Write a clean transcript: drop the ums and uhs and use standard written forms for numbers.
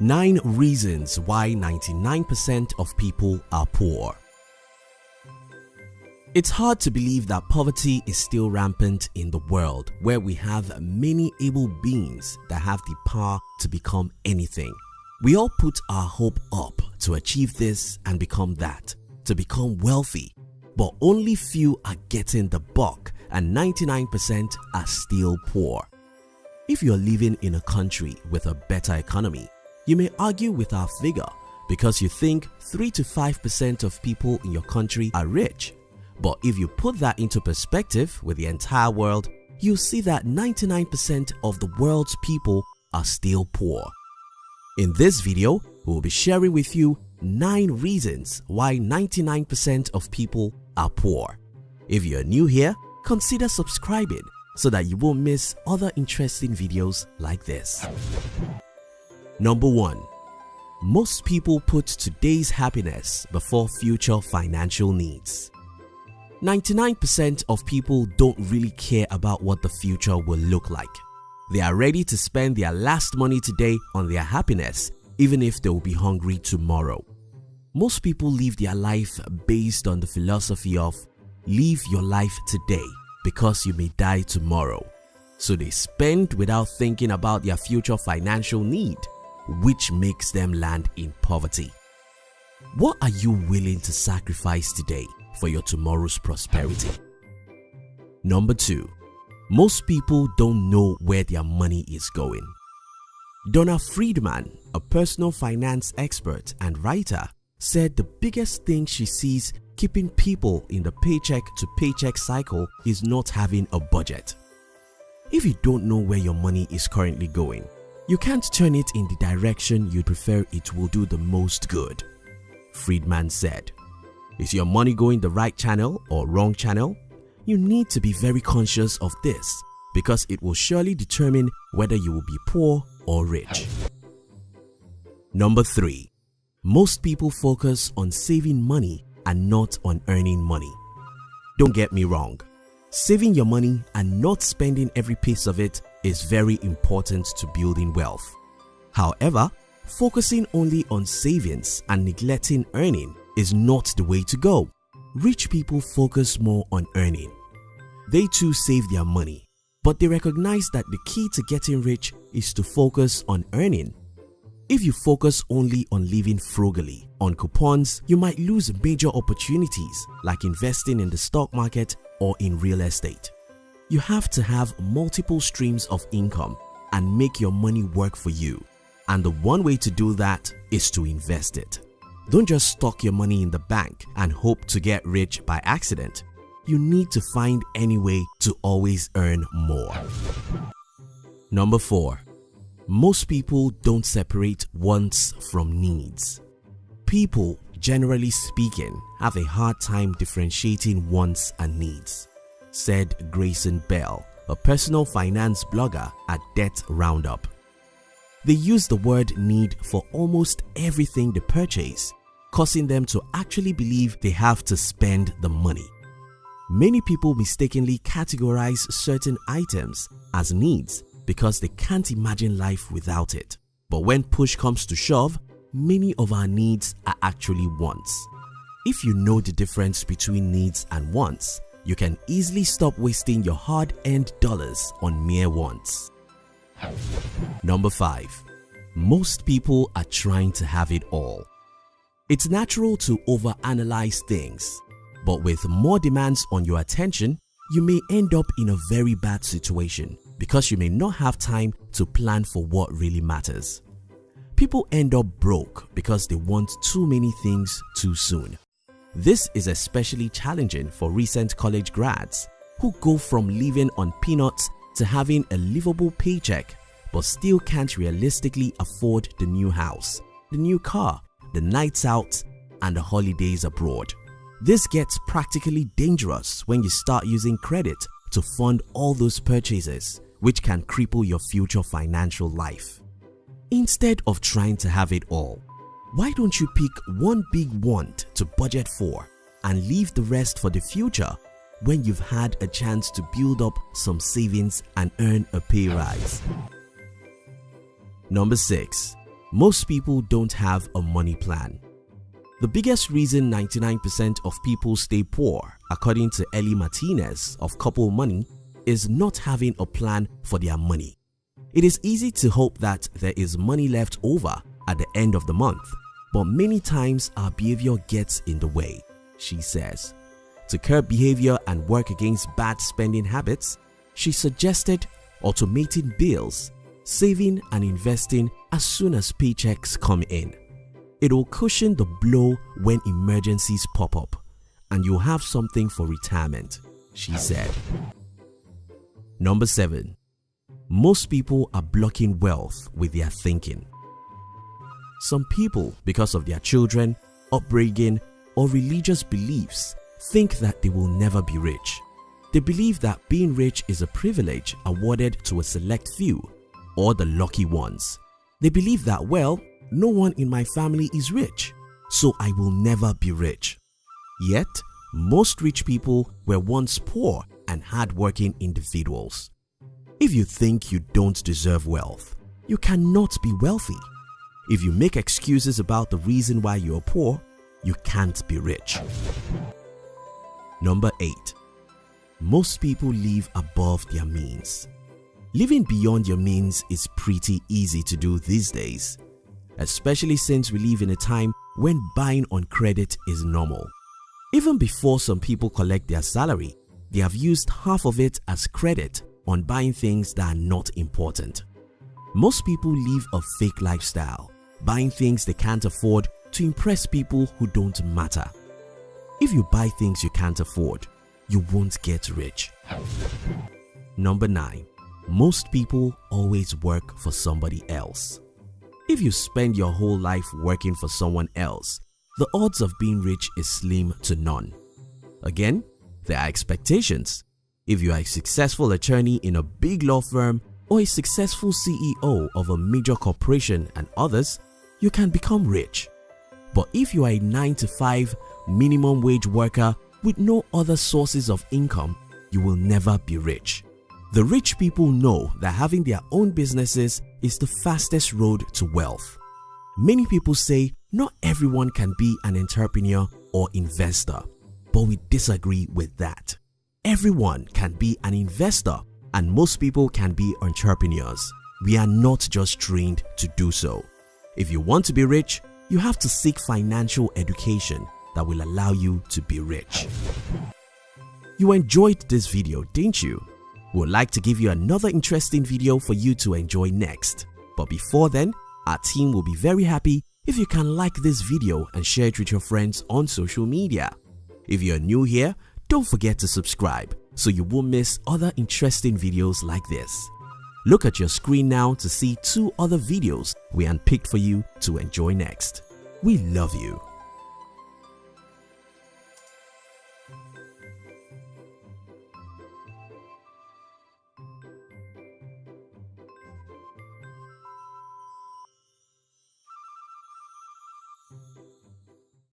9 reasons why 99% of people are poor. It's hard to believe that poverty is still rampant in the world where we have many able beings that have the power to become anything. We all put our hope up to achieve this and become that, to become wealthy, but only few are getting the buck and 99% are still poor. If you're living in a country with a better economy, you may argue with our figure because you think 3 to 5% of people in your country are rich. But if you put that into perspective with the entire world, you'll see that 99% of the world's people are still poor. In this video, we'll be sharing with you 9 reasons why 99% of people are poor. If you're new here, consider subscribing so that you won't miss other interesting videos like this. Number 1. Most people put today's happiness before future financial needs. 99% of people don't really care about what the future will look like. They are ready to spend their last money today on their happiness, even if they will be hungry tomorrow. Most people live their life based on the philosophy of live your life today because you may die tomorrow. So they spend without thinking about their future financial need, which makes them land in poverty. What are you willing to sacrifice today for your tomorrow's prosperity? Number 2. Most people don't know where their money is going. Donna Friedman, a personal finance expert and writer, said the biggest thing she sees keeping people in the paycheck to paycheck cycle is not having a budget. If you don't know where your money is currently going, you can't turn it in the direction you'd prefer it will do the most good. Friedman said, is your money going the right channel or wrong channel? You need to be very conscious of this because it will surely determine whether you will be poor or rich. Number 3. Most people focus on saving money and not on earning money. Don't get me wrong. Saving your money and not spending every piece of it is very important to building wealth. However, focusing only on savings and neglecting earning is not the way to go. Rich people focus more on earning. They too save their money, but they recognize that the key to getting rich is to focus on earning. If you focus only on living frugally on coupons, you might lose major opportunities like investing in the stock market or in real estate. You have to have multiple streams of income and make your money work for you. And the one way to do that is to invest it. Don't just stock your money in the bank and hope to get rich by accident. You need to find any way to always earn more. Number 4. Most people don't separate wants from needs. People, generally speaking, have a hard time differentiating wants and needs, said Grayson Bell, a personal finance blogger at Debt Roundup. They use the word need for almost everything they purchase, causing them to actually believe they have to spend the money. Many people mistakenly categorize certain items as needs because they can't imagine life without it. But when push comes to shove, many of our needs are actually wants. If you know the difference between needs and wants, you can easily stop wasting your hard-earned dollars on mere wants. Number 5. Most people are trying to have it all. It's natural to overanalyze things, but with more demands on your attention, you may end up in a very bad situation because you may not have time to plan for what really matters. People end up broke because they want too many things too soon. This is especially challenging for recent college grads who go from living on peanuts to having a livable paycheck but still can't realistically afford the new house, the new car, the nights out, and the holidays abroad. This gets practically dangerous when you start using credit to fund all those purchases, which can cripple your future financial life. Instead of trying to have it all, why don't you pick one big want to budget for and leave the rest for the future when you've had a chance to build up some savings and earn a pay rise? Number 6. Most people don't have a money plan. The biggest reason 99% of people stay poor, according to Ellie Martinez of Couple Money, is not having a plan for their money. It is easy to hope that there is money left over at the end of the month, but many times our behavior gets in the way, she says. To curb behavior and work against bad spending habits, she suggested automating bills, saving and investing as soon as paychecks come in. It will cushion the blow when emergencies pop up, and you'll have something for retirement, she said. Number 7. Most people are blocking wealth with their thinking. Some people, because of their children, upbringing, or religious beliefs, think that they will never be rich. They believe that being rich is a privilege awarded to a select few, or the lucky ones. They believe that, well, no one in my family is rich, so I will never be rich. Yet, most rich people were once poor and hard-working individuals. If you think you don't deserve wealth, you cannot be wealthy. If you make excuses about the reason why you're poor, you can't be rich. Number 8. Most people live above their means. Living beyond your means is pretty easy to do these days, especially since we live in a time when buying on credit is normal. Even before some people collect their salary, they have used half of it as credit on buying things that are not important. Most people live a fake lifestyle, buying things they can't afford to impress people who don't matter. If you buy things you can't afford, you won't get rich. Number 9. Most people always work for somebody else. If you spend your whole life working for someone else, the odds of being rich is slim to none. Again, there are expectations. If you are a successful attorney in a big law firm or a successful CEO of a major corporation and others, you can become rich. But if you are a 9-to-5 minimum wage worker with no other sources of income, you will never be rich. The rich people know that having their own businesses is the fastest road to wealth. Many people say not everyone can be an entrepreneur or investor, but we disagree with that. Everyone can be an investor and most people can be entrepreneurs. We are not just trained to do so. If you want to be rich, you have to seek financial education that will allow you to be rich. You enjoyed this video, didn't you? We would like to give you another interesting video for you to enjoy next. But before then, our team will be very happy if you can like this video and share it with your friends on social media. If you're new here, don't forget to subscribe so you won't miss other interesting videos like this. Look at your screen now to see 2 other videos we handpicked for you to enjoy next. We love you.